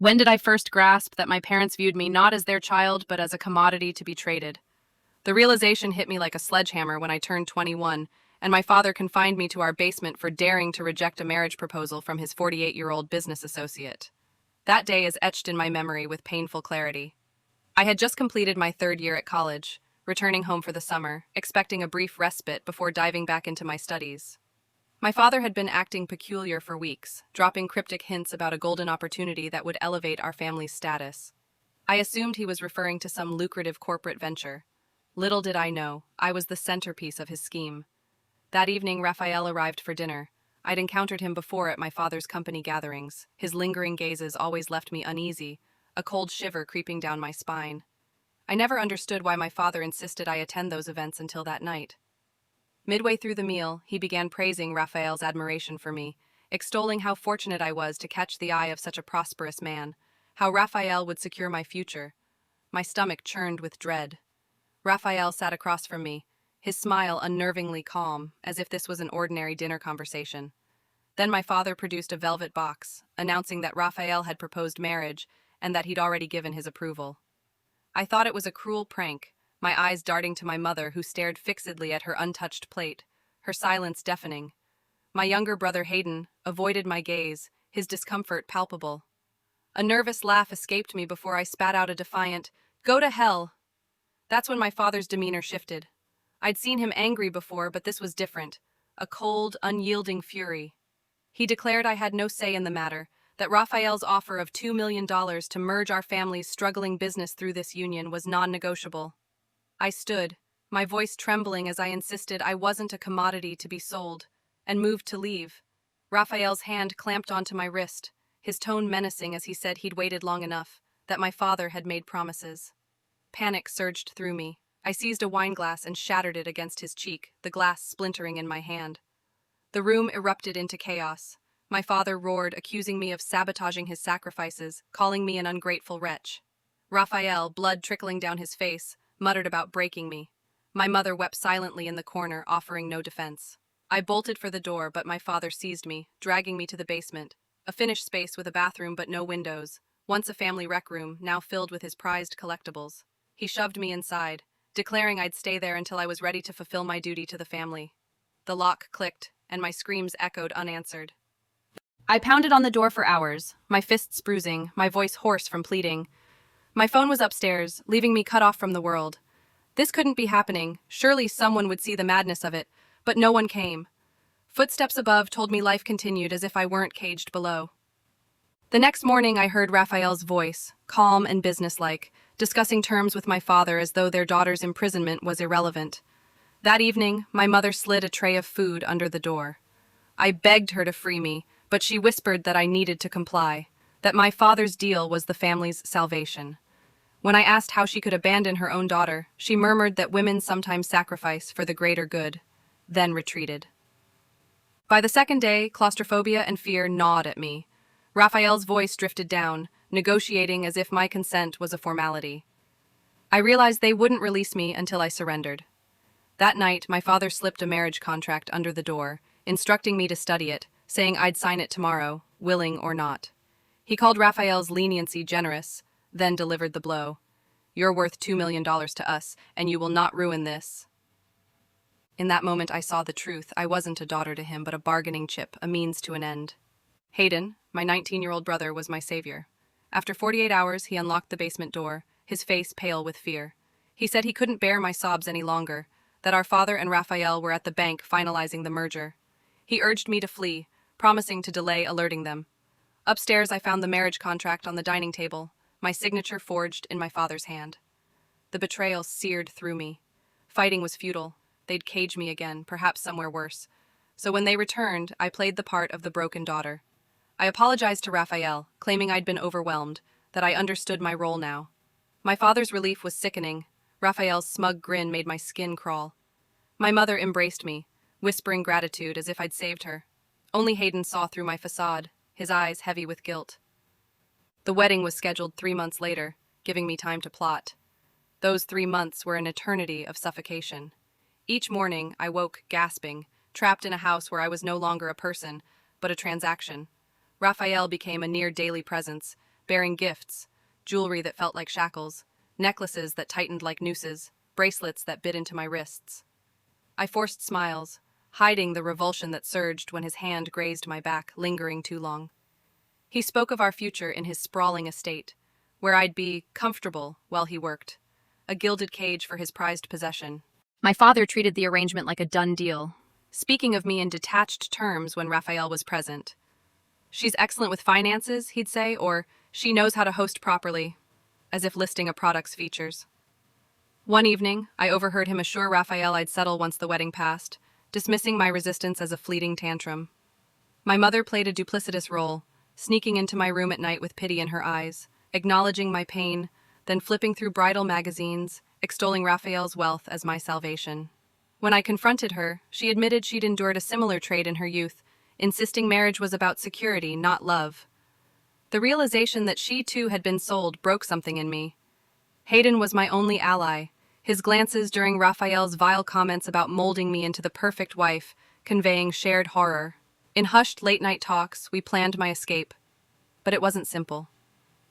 When did I first grasp that my parents viewed me not as their child, but as a commodity to be traded? The realization hit me like a sledgehammer when I turned 21, and my father confined me to our basement for daring to reject a marriage proposal from his 48-year-old business associate. That day is etched in my memory with painful clarity. I had just completed my third year at college, returning home for the summer, expecting a brief respite before diving back into my studies. My father had been acting peculiar for weeks, dropping cryptic hints about a golden opportunity that would elevate our family's status. I assumed he was referring to some lucrative corporate venture. Little did I know, I was the centerpiece of his scheme. That evening, Raphael arrived for dinner. I'd encountered him before at my father's company gatherings. His lingering gazes always left me uneasy, a cold shiver creeping down my spine. I never understood why my father insisted I attend those events until that night. Midway through the meal, he began praising Raphael's admiration for me, extolling how fortunate I was to catch the eye of such a prosperous man, how Raphael would secure my future. My stomach churned with dread. Raphael sat across from me, his smile unnervingly calm, as if this was an ordinary dinner conversation. Then my father produced a velvet box, announcing that Raphael had proposed marriage and that he'd already given his approval. I thought it was a cruel prank, my eyes darting to my mother, who stared fixedly at her untouched plate, her silence deafening. My younger brother Hayden avoided my gaze, his discomfort palpable. A nervous laugh escaped me before I spat out a defiant, "Go to hell!" That's when my father's demeanor shifted. I'd seen him angry before, but this was different, a cold, unyielding fury. He declared I had no say in the matter, that Raphael's offer of $2 million to merge our family's struggling business through this union was non-negotiable. I stood, my voice trembling as I insisted I wasn't a commodity to be sold, and moved to leave. Raphael's hand clamped onto my wrist, his tone menacing as he said he'd waited long enough, that my father had made promises. Panic surged through me. I seized a wineglass and shattered it against his cheek, the glass splintering in my hand. The room erupted into chaos. My father roared, accusing me of sabotaging his sacrifices, calling me an ungrateful wretch. Raphael, blood trickling down his face, muttered about breaking me. My mother wept silently in the corner, offering no defense. I bolted for the door, but my father seized me, dragging me to the basement, a finished space with a bathroom but no windows, once a family rec room, now filled with his prized collectibles. He shoved me inside, declaring I'd stay there until I was ready to fulfill my duty to the family. The lock clicked, and my screams echoed unanswered. I pounded on the door for hours, my fists bruising, my voice hoarse from pleading. My phone was upstairs, leaving me cut off from the world. This couldn't be happening. Surely someone would see the madness of it, but no one came. Footsteps above told me life continued as if I weren't caged below. The next morning I heard Raphael's voice, calm and businesslike, discussing terms with my father as though their daughter's imprisonment was irrelevant. That evening, my mother slid a tray of food under the door. I begged her to free me, but she whispered that I needed to comply, that my father's deal was the family's salvation. When I asked how she could abandon her own daughter, she murmured that women sometimes sacrifice for the greater good, then retreated. By the second day, claustrophobia and fear gnawed at me. Raphael's voice drifted down, negotiating as if my consent was a formality. I realized they wouldn't release me until I surrendered. That night, my father slipped a marriage contract under the door, instructing me to study it, saying I'd sign it tomorrow, willing or not. He called Raphael's leniency generous, then delivered the blow. "You're worth $2 million to us, and you will not ruin this." In that moment I saw the truth. I wasn't a daughter to him, but a bargaining chip, a means to an end. Hayden, my 19-year-old brother, was my savior. After 48 hours, he unlocked the basement door, his face pale with fear. He said he couldn't bear my sobs any longer, that our father and Raphael were at the bank finalizing the merger. He urged me to flee, promising to delay alerting them. Upstairs, I found the marriage contract on the dining table, my signature forged in my father's hand. The betrayal seared through me. Fighting was futile. They'd cage me again, perhaps somewhere worse. So when they returned, I played the part of the broken daughter. I apologized to Raphael, claiming I'd been overwhelmed, that I understood my role now. My father's relief was sickening. Raphael's smug grin made my skin crawl. My mother embraced me, whispering gratitude as if I'd saved her. Only Hayden saw through my facade, his eyes heavy with guilt. The wedding was scheduled 3 months later, giving me time to plot. Those 3 months were an eternity of suffocation. Each morning, I woke gasping, trapped in a house where I was no longer a person, but a transaction. Raphael became a near-daily presence, bearing gifts, jewelry that felt like shackles, necklaces that tightened like nooses, bracelets that bit into my wrists. I forced smiles, hiding the revulsion that surged when his hand grazed my back, lingering too long. He spoke of our future in his sprawling estate, where I'd be comfortable while he worked, a gilded cage for his prized possession. My father treated the arrangement like a done deal, speaking of me in detached terms when Raphael was present. She's excellent with finances, he'd say, or she knows how to host properly, as if listing a product's features. One evening, I overheard him assure Raphael I'd settle once the wedding passed, dismissing my resistance as a fleeting tantrum. My mother played a duplicitous role, sneaking into my room at night with pity in her eyes, acknowledging my pain, then flipping through bridal magazines, extolling Raphael's wealth as my salvation. When I confronted her, she admitted she'd endured a similar trait in her youth, insisting marriage was about security, not love. The realization that she too had been sold broke something in me. Hayden was my only ally, his glances during Raphael's vile comments about molding me into the perfect wife, conveying shared horror. In hushed late-night talks, we planned my escape. But it wasn't simple.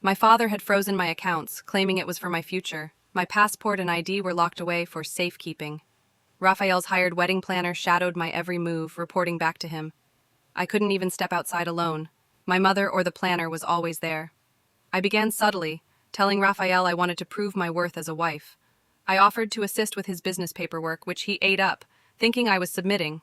My father had frozen my accounts, claiming it was for my future. My passport and ID were locked away for safekeeping. Raphael's hired wedding planner shadowed my every move, reporting back to him. I couldn't even step outside alone. My mother or the planner was always there. I began subtly, telling Raphael I wanted to prove my worth as a wife. I offered to assist with his business paperwork, which he ate up, thinking I was submitting.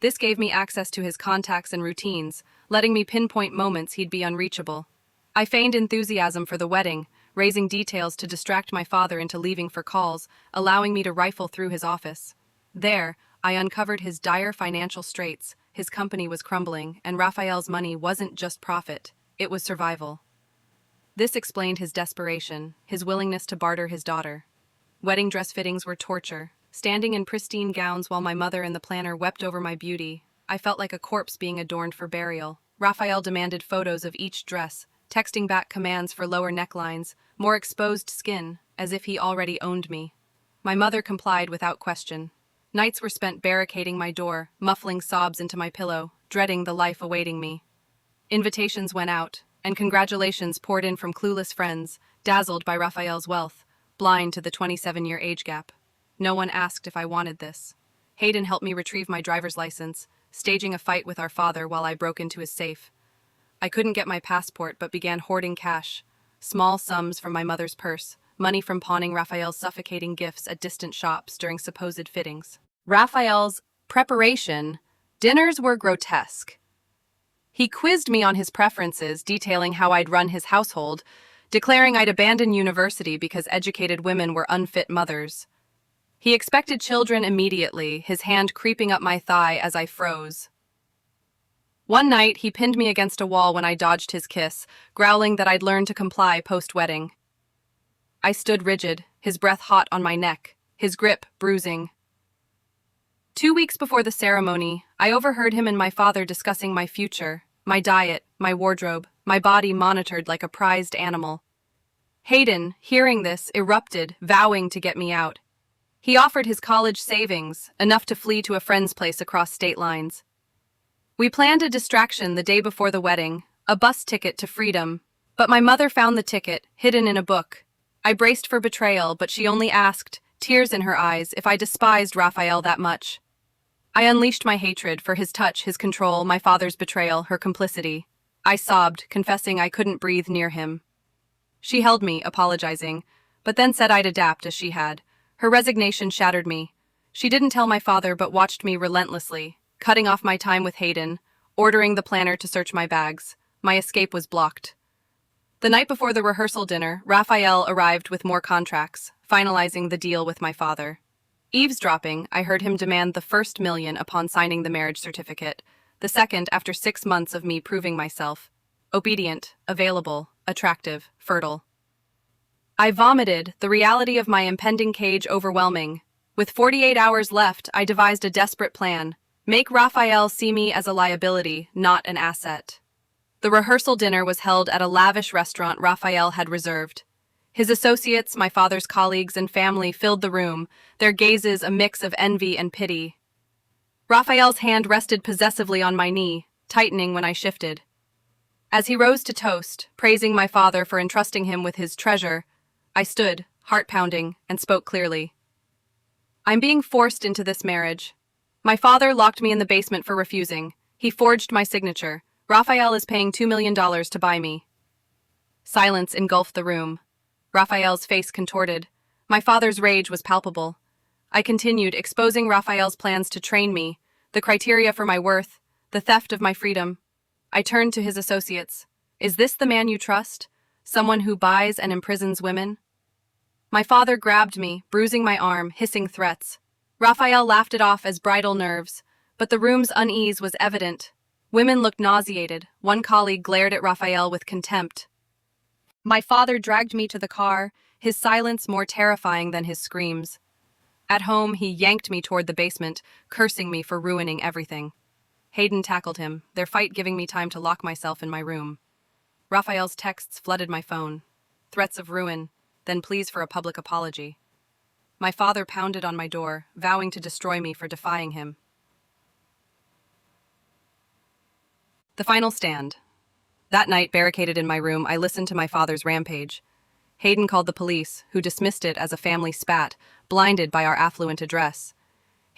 This gave me access to his contacts and routines, letting me pinpoint moments he'd be unreachable. I feigned enthusiasm for the wedding, raising details to distract my father into leaving for calls, allowing me to rifle through his office. There, I uncovered his dire financial straits. His company was crumbling, and Raphael's money wasn't just profit, it was survival. This explained his desperation, his willingness to barter his daughter. Wedding dress fittings were torture. Standing in pristine gowns while my mother and the planner wept over my beauty, I felt like a corpse being adorned for burial. Raphael demanded photos of each dress, texting back commands for lower necklines, more exposed skin, as if he already owned me. My mother complied without question. Nights were spent barricading my door, muffling sobs into my pillow, dreading the life awaiting me. Invitations went out, and congratulations poured in from clueless friends, dazzled by Raphael's wealth, blind to the 27-year age gap. No one asked if I wanted this. Hayden helped me retrieve my driver's license, staging a fight with our father while I broke into his safe. I couldn't get my passport but began hoarding cash, small sums from my mother's purse, money from pawning Raphael's suffocating gifts at distant shops during supposed fittings. Raphael's preparation dinners were grotesque. He quizzed me on his preferences, detailing how I'd run his household, declaring I'd abandon university because educated women were unfit mothers. He expected children immediately, his hand creeping up my thigh as I froze. One night, he pinned me against a wall when I dodged his kiss, growling that I'd learned to comply post-wedding. I stood rigid, his breath hot on my neck, his grip bruising. 2 weeks before the ceremony, I overheard him and my father discussing my future, my diet, my wardrobe, my body monitored like a prized animal. Hayden, hearing this, erupted, vowing to get me out. He offered his college savings, enough to flee to a friend's place across state lines. We planned a distraction the day before the wedding, a bus ticket to freedom, but my mother found the ticket, hidden in a book. I braced for betrayal, but she only asked, tears in her eyes, if I despised Raphael that much. I unleashed my hatred for his touch, his control, my father's betrayal, her complicity. I sobbed, confessing I couldn't breathe near him. She held me, apologizing, but then said I'd adapt as she had. Her resignation shattered me. She didn't tell my father but watched me relentlessly, cutting off my time with Hayden, ordering the planner to search my bags. My escape was blocked. The night before the rehearsal dinner, Raphael arrived with more contracts, finalizing the deal with my father. Eavesdropping, I heard him demand the first $1 million upon signing the marriage certificate, the second after 6 months of me proving myself. Obedient, available, attractive, fertile. I vomited, the reality of my impending cage overwhelming. With 48 hours left, I devised a desperate plan. Make Raphael see me as a liability, not an asset. The rehearsal dinner was held at a lavish restaurant Raphael had reserved. His associates, my father's colleagues, and family filled the room, their gazes a mix of envy and pity. Raphael's hand rested possessively on my knee, tightening when I shifted. As he rose to toast, praising my father for entrusting him with his treasure, I stood, heart pounding, and spoke clearly. I'm being forced into this marriage. My father locked me in the basement for refusing. He forged my signature. Raphael is paying $2 million to buy me. Silence engulfed the room. Raphael's face contorted. My father's rage was palpable. I continued, exposing Raphael's plans to train me, the criteria for my worth, the theft of my freedom. I turned to his associates. Is this the man you trust? Someone who buys and imprisons women? My father grabbed me, bruising my arm, hissing threats. Raphael laughed it off as bridal nerves, but the room's unease was evident. Women looked nauseated. One colleague glared at Raphael with contempt. My father dragged me to the car, his silence more terrifying than his screams. At home, he yanked me toward the basement, cursing me for ruining everything. Hayden tackled him, their fight giving me time to lock myself in my room. Raphael's texts flooded my phone. Threats of ruin, then pleas for a public apology. My father pounded on my door, vowing to destroy me for defying him. The final stand. That night, barricaded in my room, I listened to my father's rampage. Hayden called the police, who dismissed it as a family spat, blinded by our affluent address.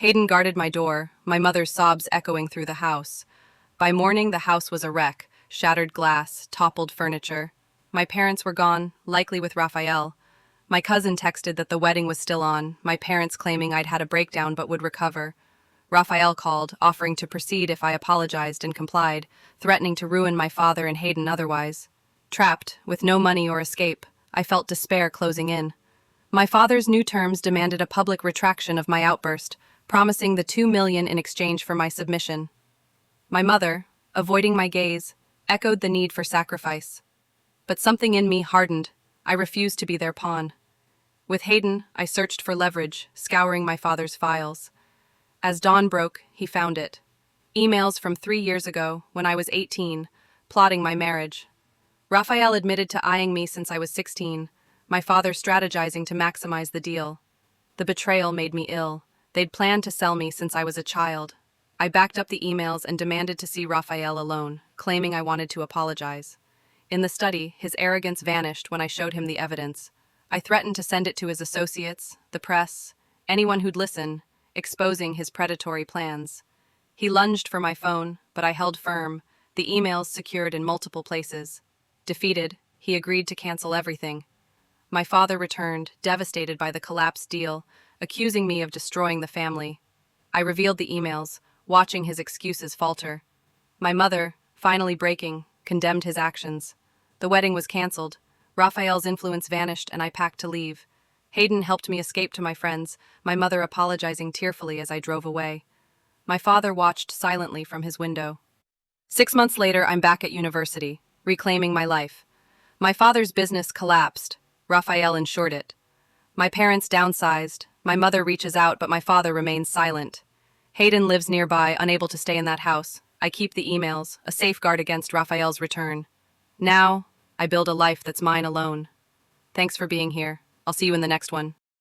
Hayden guarded my door, my mother's sobs echoing through the house. By morning, the house was a wreck, shattered glass, toppled furniture. My parents were gone, likely with Raphael. My cousin texted that the wedding was still on, my parents claiming I'd had a breakdown but would recover. Raphael called, offering to proceed if I apologized and complied, threatening to ruin my father and Hayden otherwise. Trapped, with no money or escape, I felt despair closing in. My father's new terms demanded a public retraction of my outburst, promising the $2 million in exchange for my submission. My mother, avoiding my gaze, echoed the need for sacrifice. But something in me hardened. I refused to be their pawn. With Hayden, I searched for leverage, scouring my father's files. As dawn broke, he found it. Emails from 3 years ago, when I was 18, plotting my marriage. Raphael admitted to eyeing me since I was 16, my father strategizing to maximize the deal. The betrayal made me ill. They'd planned to sell me since I was a child. I backed up the emails and demanded to see Raphael alone, claiming I wanted to apologize. In the study, his arrogance vanished when I showed him the evidence. I threatened to send it to his associates, the press, anyone who'd listen, exposing his predatory plans. He lunged for my phone, but I held firm, the emails secured in multiple places. Defeated, he agreed to cancel everything. My father returned, devastated by the collapsed deal, accusing me of destroying the family. I revealed the emails, watching his excuses falter. My mother, finally breaking, condemned his actions. The wedding was canceled. Raphael's influence vanished and I packed to leave. Hayden helped me escape to my friends, my mother apologizing tearfully as I drove away. My father watched silently from his window. 6 months later, I'm back at university, reclaiming my life. My father's business collapsed. Raphael insured it. My parents downsized. My mother reaches out, but my father remains silent. Hayden lives nearby, unable to stay in that house. I keep the emails, a safeguard against Raphael's return. Now, I build a life that's mine alone. Thanks for being here. I'll see you in the next one.